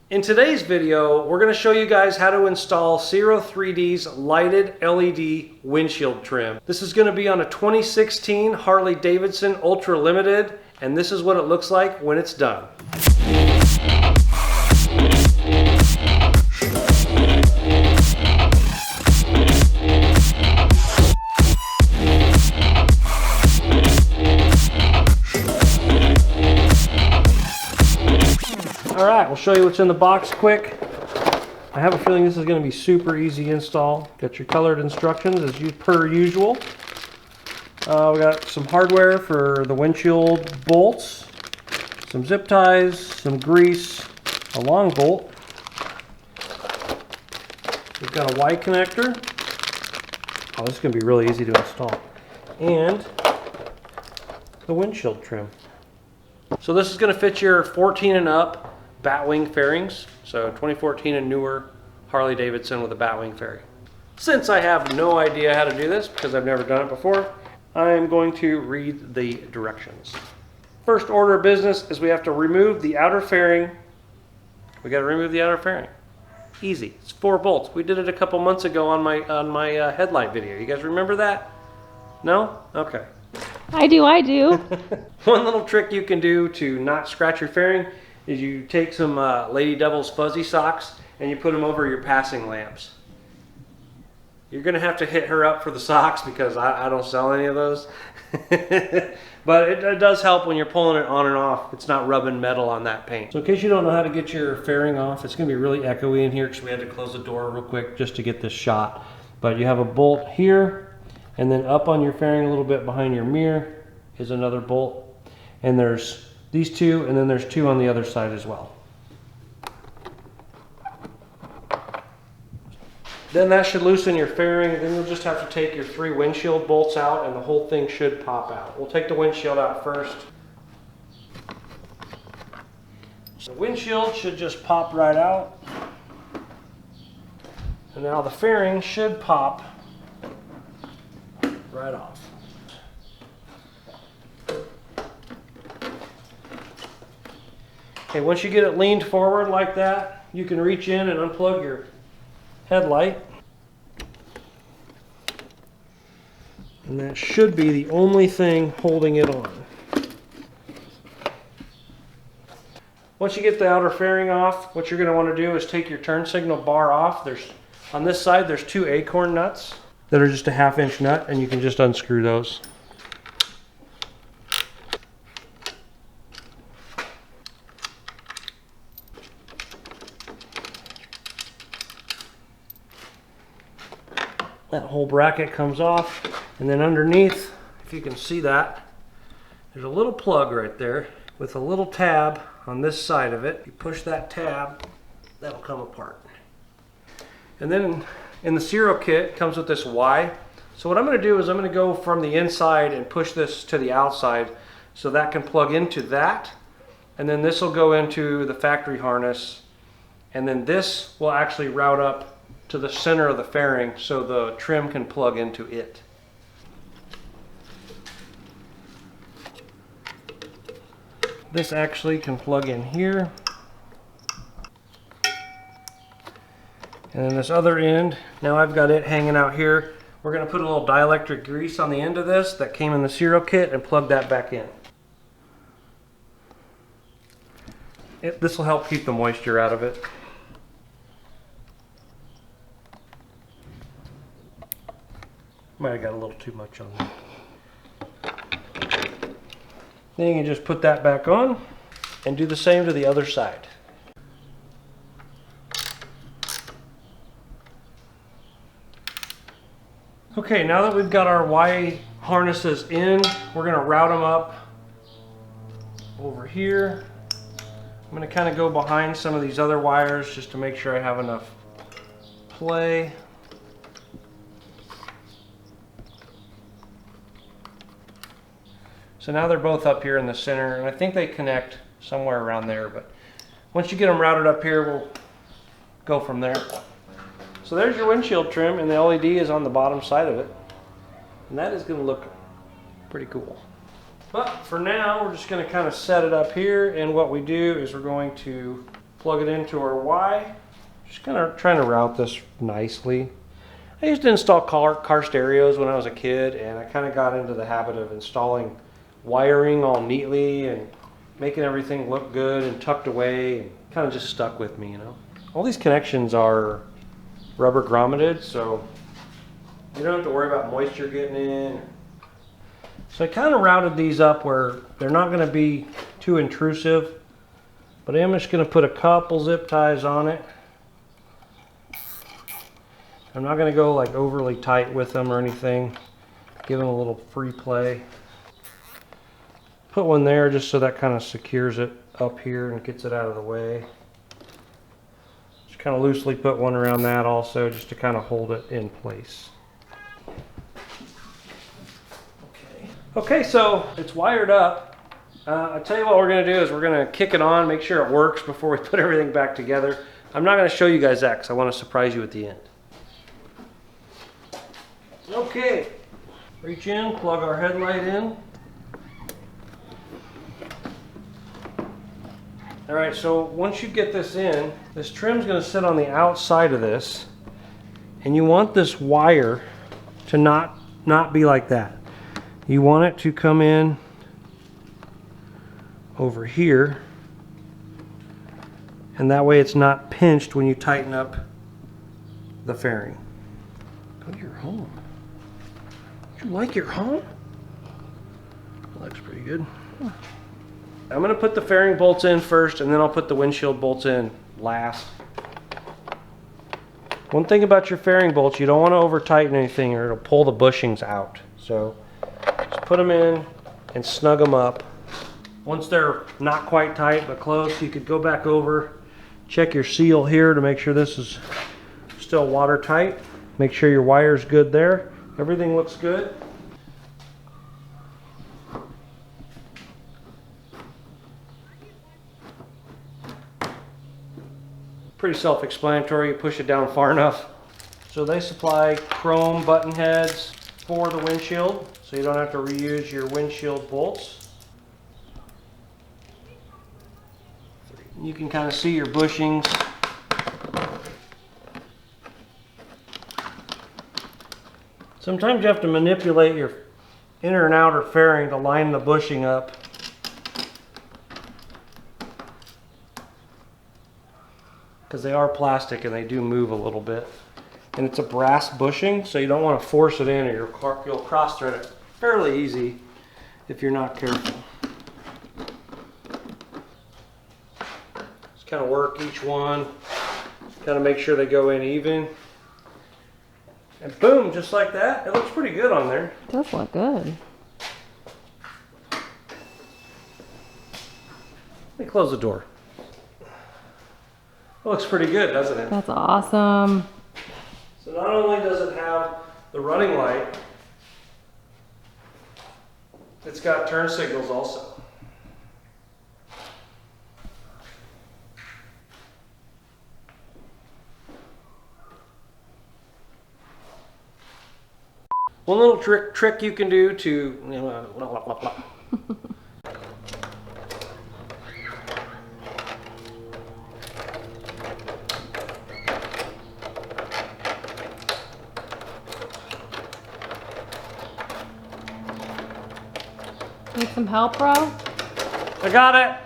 In today's video, we're going to show you guys how to install Ciro3d's lighted LED windshield trim. This is going to be on a 2016 Harley Davidson Ultra Limited, and this is what it looks like when it's done. Alright, we'll show you what's in the box quick. I have a feeling this is going to be super easy install. Got your colored instructions as per usual. We got some hardware for the windshield bolts, some zip ties, some grease, a long bolt. We've got a Y connector. Oh, this is going to be really easy to install. And the windshield trim. So this is going to fit your 14 and up batwing fairings, so 2014 and newer Harley Davidson with a batwing fairing. Since I have no idea how to do this because I've never done it before, I'm going to read the directions. First order of business is we have to remove the outer fairing. We got to remove the outer fairing. Easy. It's 4 bolts. We did it a couple months ago on my headlight video. You guys remember that? No? Okay. I do. One little trick you can do to not scratch your fairing is you take some Lady Devil's fuzzy socks and you put them over your passing lamps. You're going to have to hit her up for the socks because I don't sell any of those. But it does help when you're pulling it on and off. It's not rubbing metal on that paint. So in case you don't know how to get your fairing off, it's going to be really echoey in here because we had to close the door real quick just to get this shot. But you have a bolt here, and then up on your fairing a little bit behind your mirror is another bolt. And there's these 2, and then there's 2 on the other side as well. Then that should loosen your fairing. Then you'll just have to take your 3 windshield bolts out and the whole thing should pop out. We'll take the windshield out first. So the windshield should just pop right out. And now the fairing should pop right off. Okay, once you get it leaned forward like that, you can reach in and unplug your headlight. And that should be the only thing holding it on. Once you get the outer fairing off, what you're going to want to do is take your turn signal bar off. On this side there's 2 acorn nuts that are just a 1/2 inch nut, and you can just unscrew those. That whole bracket comes off, and then underneath, if you can see that, there's a little plug right there with a little tab on this side of it. You push that tab, that'll come apart. And then in the Ciro kit, it comes with this Y. So what I'm going to do is I'm going to go from the inside and push this to the outside so that can plug into that. And then this will go into the factory harness. And then this will actually route up to the center of the fairing so the trim can plug into it. This actually can plug in here. And then this other end, now I've got it hanging out here. We're going to put a little dielectric grease on the end of this that came in the Ciro kit and plug that back in. This will help keep the moisture out of it. Might have got a little too much on there. Then you can just put that back on and do the same to the other side. Okay, now that we've got our Y harnesses in, we're going to route them up over here. I'm going to kind of go behind some of these other wires just to make sure I have enough play. So now they're both up here in the center, and I think they connect somewhere around there, but once you get them routed up here, we'll go from there. So there's your windshield trim, and the LED is on the bottom side of it. And that is going to look pretty cool. But for now, we're just going to kind of set it up here, and what we do is we're going to plug it into our Y. Just kind of trying to route this nicely. I used to install car stereos when I was a kid, and I kind of got into the habit of installing wiring all neatly and making everything look good and tucked away, and kind of just stuck with me, you know. All these connections are rubber grommeted, so you don't have to worry about moisture getting in. So I kind of routed these up where they're not going to be too intrusive, but I am just going to put a couple zip ties on it. I'm not going to go like overly tight with them or anything. Give them a little free play. Put one there just so that kind of secures it up here and gets it out of the way. Just kind of loosely put one around that also, just to kind of hold it in place. Okay, so it's wired up. I'll tell you what we're going to do is we're going to kick it on, make sure it works before we put everything back together. I'm not going to show you guys that because I want to surprise you at the end. Okay, reach in, plug our headlight in. All right, so once you get this in, this trim's going to sit on the outside of this, and you want this wire to not be like that. You want it to come in over here, and that way it's not pinched when you tighten up the fairing. Go to your home. You like your home? That looks pretty good. I'm going to put the fairing bolts in first, and then I'll put the windshield bolts in last. One thing about your fairing bolts, you don't want to over tighten anything or it'll pull the bushings out. So just put them in and snug them up. Once they're not quite tight but close, you could go back over, check your seal here to make sure this is still watertight. Make sure your wire's good there. Everything looks good. Pretty self-explanatory. You push it down far enough. So they supply chrome button heads for the windshield, so you don't have to reuse your windshield bolts. You can kind of see your bushings. Sometimes you have to manipulate your inner and outer fairing to line the bushing up. Because they are plastic and they do move a little bit. And it's a brass bushing, so you don't want to force it in or you'll cross thread it fairly easy if you're not careful. Just kind of work each one, kind of make sure they go in even. And boom, just like that. It looks pretty good on there. It does look good. Let me close the door. It looks pretty good, doesn't it? That's awesome. So not only does it have the running light, it's got turn signals also. One little trick you can do to Need some help, bro? I got it.